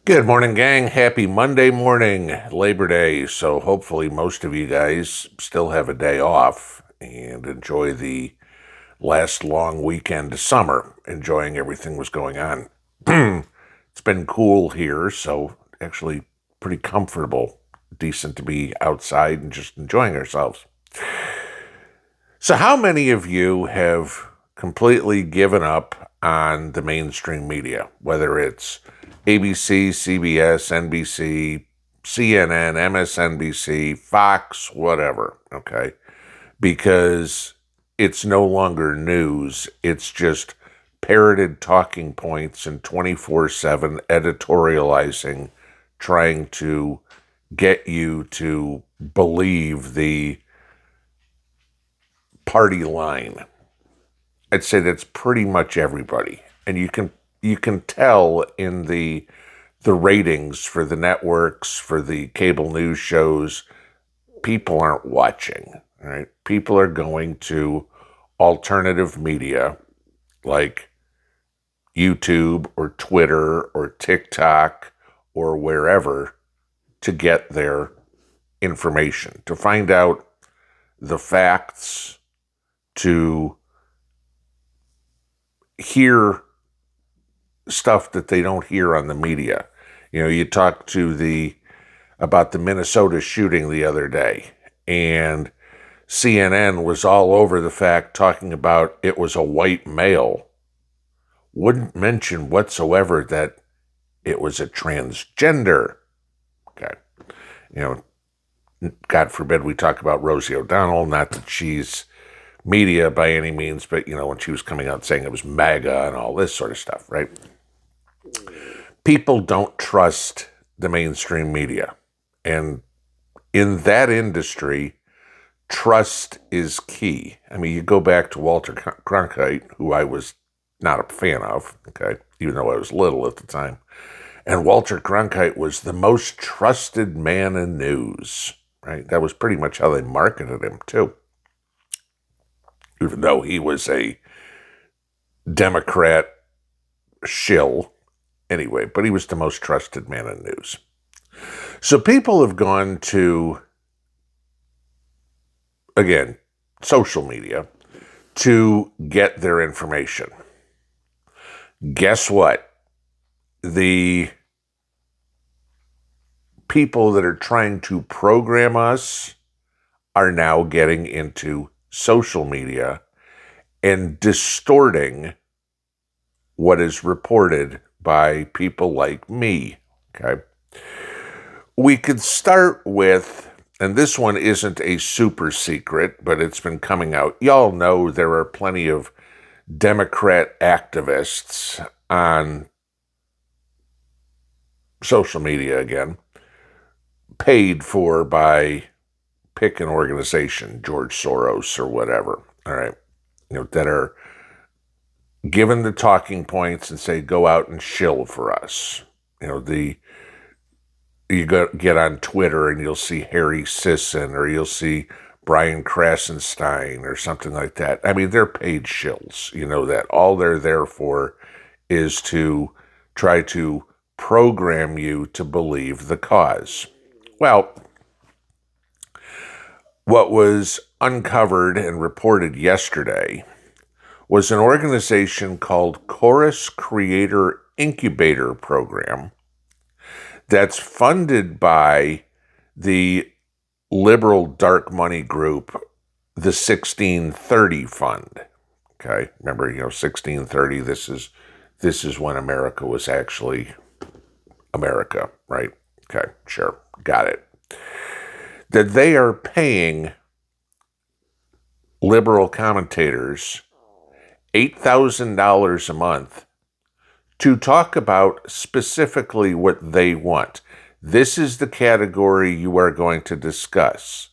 Good morning, gang. Happy Monday morning, Labor Day. So, hopefully, most of you guys still have a day off and enjoy the last long weekend of summer, enjoying everything that's going on. It's been cool here, so actually pretty comfortable, decent to be outside and just enjoying ourselves. So, how many of you have completely given up on the mainstream media, whether it's ABC, CBS, NBC, CNN, MSNBC, Fox, whatever, okay? Because it's no longer news, it's just parroted talking points and 24/7 editorializing, trying to get you to believe the party line. I'd say that's pretty much everybody. And you can tell in the ratings for the networks, for the cable news shows, people aren't watching, right? People are going to alternative media like YouTube or Twitter or TikTok or wherever to get their information, to find out the facts, to hear stuff that they don't hear on the media. You know, you talk to about the Minnesota shooting the other day, and CNN was all over the fact, talking about it was a white male, wouldn't mention whatsoever that it was a transgender. Okay. You know, God forbid we talk about Rosie O'Donnell, not that she's media by any means, but, you know, when she was coming out saying it was MAGA and all this sort of stuff, right? People don't trust the mainstream media. And in that industry, trust is key. I mean, you go back to Walter Cronkite, who I was not a fan of, okay, even though I was little at the time. And Walter Cronkite was the most trusted man in news, right? That was pretty much how they marketed him, too. Even though he was a Democrat shill anyway, but he was the most trusted man in news. So people have gone to, again, social media to get their information. Guess what? The people that are trying to program us are now getting into social media and distorting what is reported by people like me, okay? We could start with, and this one isn't a super secret, but it's been coming out. Y'all know there are plenty of Democrat activists on social media, again, paid for by, pick an organization, George Soros or whatever, all right, you know, that are given the talking points and say, go out and shill for us. You know, you get on Twitter and you'll see Harry Sisson or you'll see Brian Krasenstein or something like that. I mean, they're paid shills. You know that. All they're there for is to try to program you to believe the cause. Well, what was uncovered and reported yesterday was an organization called Chorus Creator Incubator Program that's funded by the liberal dark money group, the 1630 Fund. Okay, remember, 1630. This is when America was actually America, right? Okay, sure, got it. That they are paying liberal commentators $8,000 a month to talk about specifically what they want. This is the category you are going to discuss.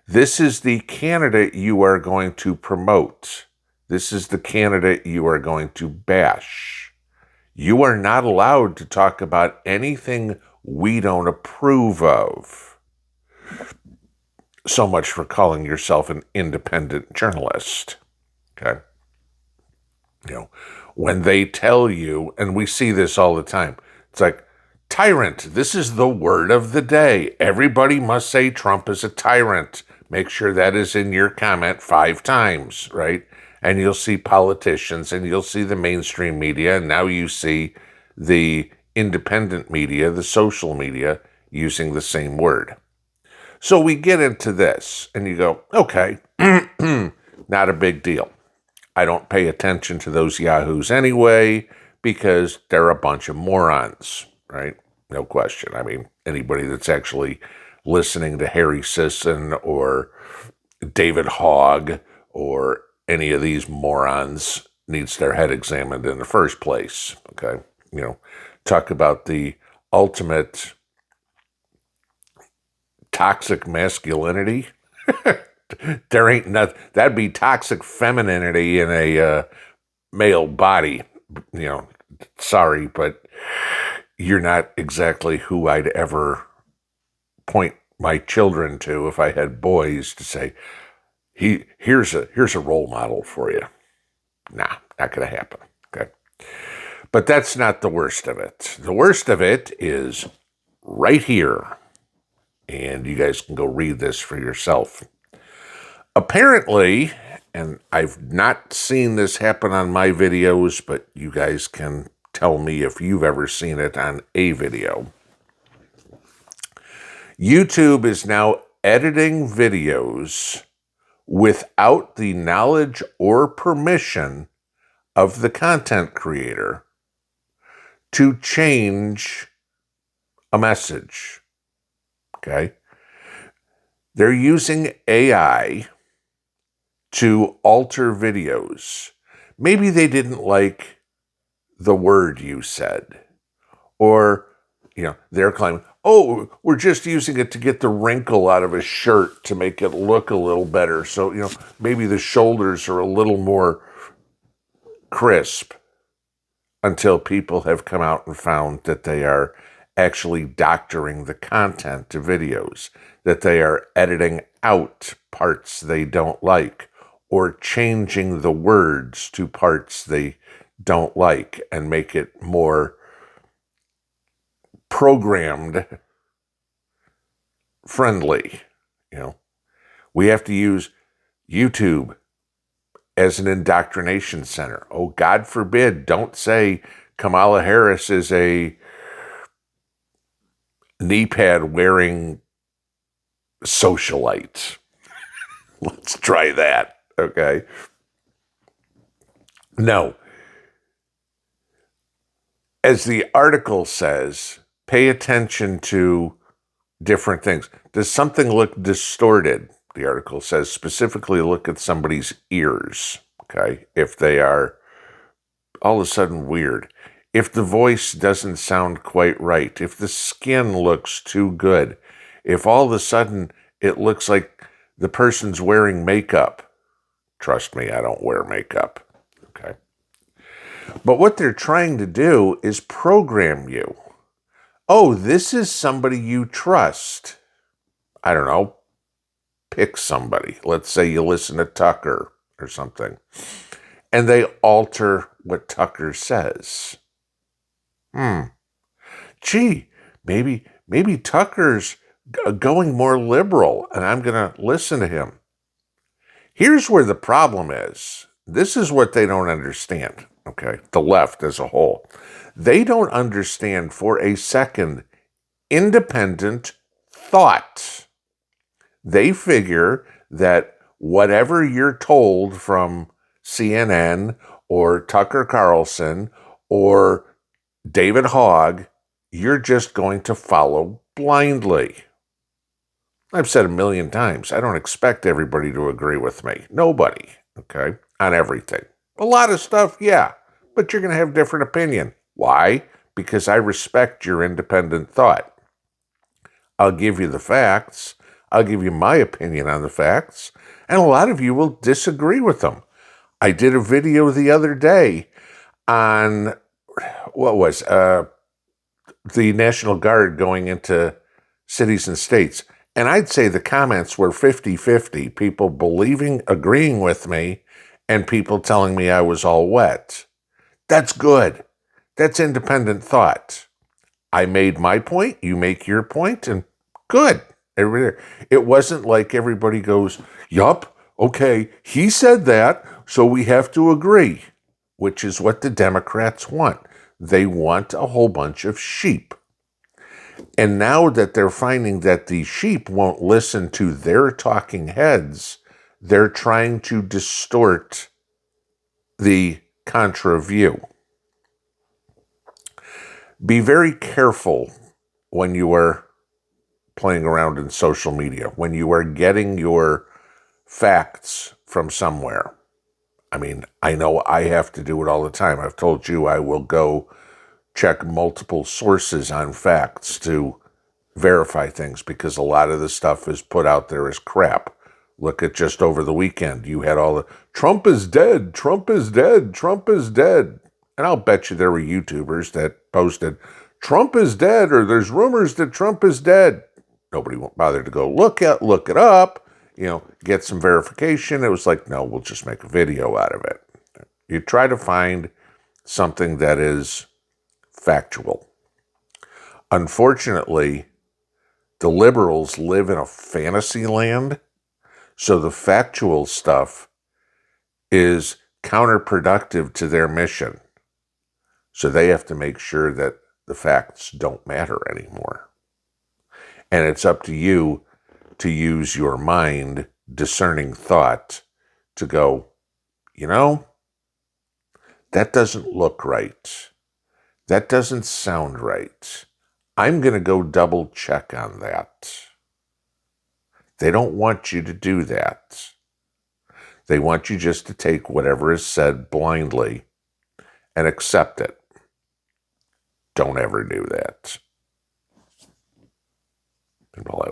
This is the candidate you are going to promote. This is the candidate you are going to bash. You are not allowed to talk about anything we don't approve of. So much for calling yourself an independent journalist. Okay? When they tell you, and we see this all the time, it's like, Tyrant. This is the word of the day. Everybody must say Trump is a tyrant. Make sure that is in your comment 5 times, right? And you'll see politicians, and you'll see the mainstream media, and now you see the independent media, the social media, using the same word. So we get into this, and you go, okay, not a big deal. I don't pay attention to those yahoos anyway, because they're a bunch of morons, right? No question. I mean, anybody that's actually listening to Harry Sisson or David Hogg or any of these morons needs their head examined in the first place, okay? Talk about the ultimate toxic masculinity. There ain't nothing. That'd be toxic femininity in a male body. Sorry, but you're not exactly who I'd ever point my children to if I had boys to say, here's a role model for you. Nah, not going to happen. Okay. But that's not the worst of it. The worst of it is right here. And you guys can go read this for yourself. Apparently, and I've not seen this happen on my videos, but you guys can tell me if you've ever seen it on a video. YouTube is now editing videos without the knowledge or permission of the content creator to change a message. Okay? They're using AI to alter videos. Maybe they didn't like the word you said. Or, they're claiming, oh, we're just using it to get the wrinkle out of a shirt to make it look a little better. So, maybe the shoulders are a little more crisp, until people have come out and found that they are actually doctoring the content of videos, that they are editing out parts they don't like, or changing the words to parts they don't like and make it more programmed friendly. We have to use YouTube as an indoctrination center. Oh, God forbid, don't say Kamala Harris is a knee pad wearing socialite. Let's try that, okay? No. As the article says, pay attention to different things. Does something look distorted? The article says specifically look at somebody's ears, okay? If they are all of a sudden weird. If the voice doesn't sound quite right. If the skin looks too good. If all of a sudden it looks like the person's wearing makeup. Trust me, I don't wear makeup, okay? But what they're trying to do is program you. Oh, this is somebody you trust. I don't know. Pick somebody. Let's say you listen to Tucker or something. And they alter what Tucker says. Gee, maybe Tucker's going more liberal and I'm going to listen to him. Here's where the problem is. This is what they don't understand, okay? The left as a whole. They don't understand for a second independent thought. They figure that whatever you're told from CNN or Tucker Carlson or David Hogg, you're just going to follow blindly. I've said a million times, I don't expect everybody to agree with me. Nobody, okay, on everything. A lot of stuff, yeah, but you're going to have different opinion. Why? Because I respect your independent thought. I'll give you the facts. I'll give you my opinion on the facts. And a lot of you will disagree with them. I did a video the other day on, the National Guard going into cities and states. And I'd say the comments were 50-50. People agreeing with me, and people telling me I was all wet. That's good. That's independent thought. I made my point, you make your point, and good. It wasn't like everybody goes, yup, okay, he said that, so we have to agree, which is what the Democrats want. They want a whole bunch of sheep. And now that they're finding that the sheep won't listen to their talking heads, they're trying to distort the contra view. Be very careful when you are playing around in social media, when you are getting your facts from somewhere. I mean, I know I have to do it all the time. I've told you I will go check multiple sources on facts to verify things because a lot of the stuff is put out there as crap. Look at just over the weekend. You had all the Trump is dead, Trump is dead, Trump is dead. And I'll bet you there were YouTubers that posted, Trump is dead, or there's rumors that Trump is dead. Nobody bothered to go look it up, get some verification. It was like, no, we'll just make a video out of it. You try to find something that is factual. Unfortunately, the liberals live in a fantasy land, so the factual stuff is counterproductive to their mission. So they have to make sure that the facts don't matter anymore. And it's up to you to use your mind, discerning thought, to go, that doesn't look right. That doesn't sound right. I'm going to go double check on that. They don't want you to do that. They want you just to take whatever is said blindly and accept it. Don't ever do that. Pinball